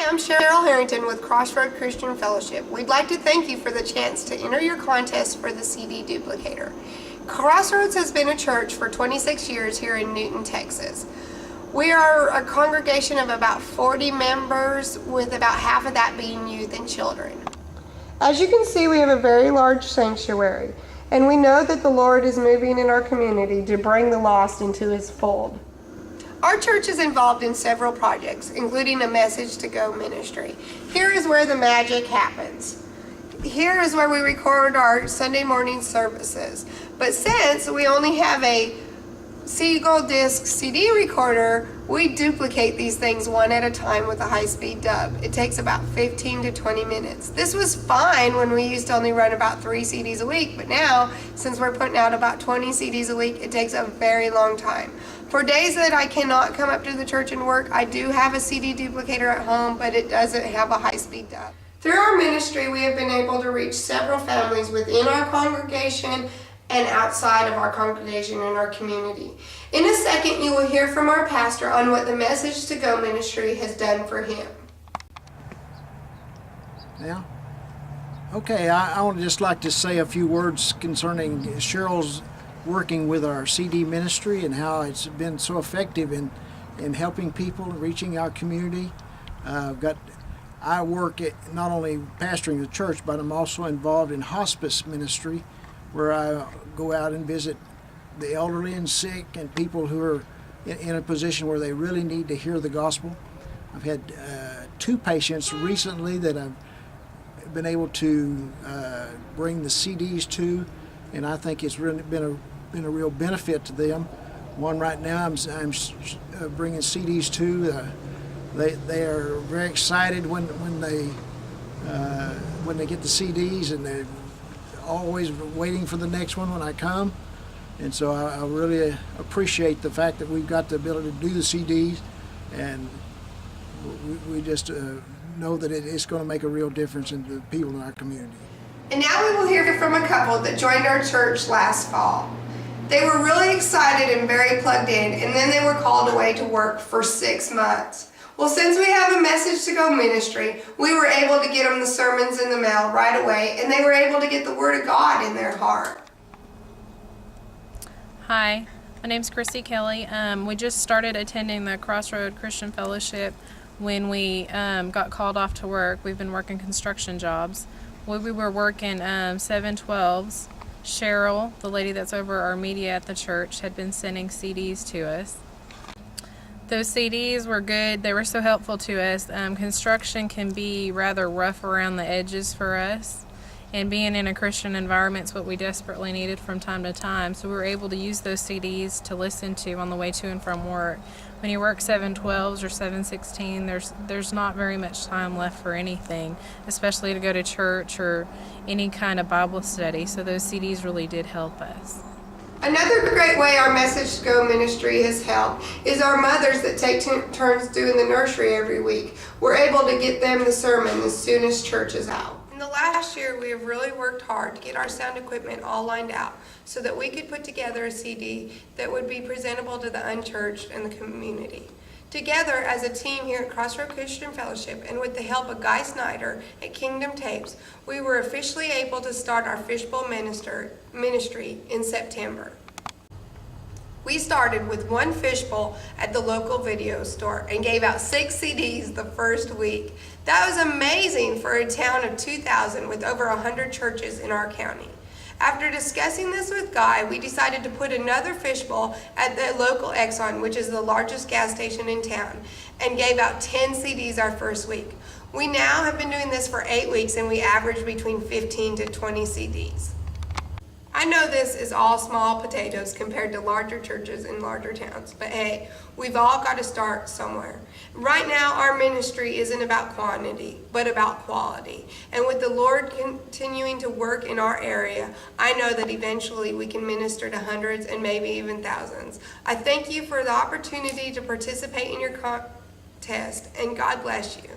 I'm Cheryl Harrington with Crossroad Christian Fellowship. We'd like to thank you for the chance to enter your contest for the CD Duplicator. Crossroads has been a church for 26 years here in Newton, Texas. We are a congregation of about 40 members, with about half of that being youth and children. As you can see, we have a very large sanctuary, and we know that the Lord is moving in our community to bring the lost into His fold. Our church is involved in several projects, including a M2Go ministry. Here is where the magic happens. Here is where we record our Sunday morning services. But since we only have a single disc CD recorder, we duplicate these things one at a time with a high-speed dub. It takes about 15 to 20 minutes. This was fine when we used to only run about 3 CDs a week, but now, since we're putting out about 20 CDs a week, it takes a very long time. For days that I cannot come up to the church and work, I do have a CD duplicator at home, but it doesn't have a high-speed dub. Through our ministry, we have been able to reach several families within our congregation and outside of our congregation and our community. In a second, you will hear from our pastor on what the M2Go ministry has done for him. Yeah. Okay, I would just like to say a few words concerning Cheryl's working with our CD ministry and how it's been so effective in helping people, reaching our community. I work at not only pastoring the church, but I'm also involved in hospice ministry, where I go out and visit the elderly and sick and people who are in a position where they really need to hear the gospel. I've had 2 patients recently that I've been able to bring the CDs to, and I think it's really been a real benefit to them. One right now I'm bringing CDs to. They are very excited when they get the CDs, and they're always waiting for the next one when I come. And so I really appreciate the fact that we've got the ability to do the CDs, and we just know that it's going to make a real difference in the people in our community. And now we will hear from a couple that joined our church last fall. They were really excited and very plugged in, and then they were called away to work for 6 months. Well, since we have a M2Go ministry, we were able to get them the sermons in the mail right away, and they were able to get the Word of God in their heart. Hi, my name's Christy Kelly. We just started attending the Crossroad Christian Fellowship when we got called off to work. We've been working construction jobs. When we were working 712s, Cheryl, the lady that's over our media at the church, had been sending CDs to us. Those CDs were good. They were so helpful to us. Construction can be rather rough around the edges for us, and being in a Christian environment is what we desperately needed from time to time. So we were able to use those CDs to listen to on the way to and from work. When you work 712s or 716, there's not very much time left for anything, especially to go to church or any kind of Bible study. So those CDs really did help us. Another great way our M2Go ministry has helped is our mothers that take turns doing the nursery every week. We're able to get them the sermon as soon as church is out. In the last year, we have really worked hard to get our sound equipment all lined out so that we could put together a CD that would be presentable to the unchurched and the community. Together as a team here at Crossroad Christian Fellowship, and with the help of Guy Snyder at Kingdom Tapes, we were officially able to start our fishbowl ministry in September. We started with 1 fishbowl at the local video store and gave out 6 CDs the first week. That was amazing for a town of 2,000 with over 100 churches in our county. After discussing this with Guy, we decided to put another fishbowl at the local Exxon, which is the largest gas station in town, and gave out 10 CDs our first week. We now have been doing this for 8 weeks, and we average between 15 to 20 CDs. I know this is all small potatoes compared to larger churches in larger towns, but hey, we've all got to start somewhere. Right now, our ministry isn't about quantity, but about quality. And with the Lord continuing to work in our area, I know that eventually we can minister to hundreds and maybe even thousands. I thank you for the opportunity to participate in your contest, and God bless you.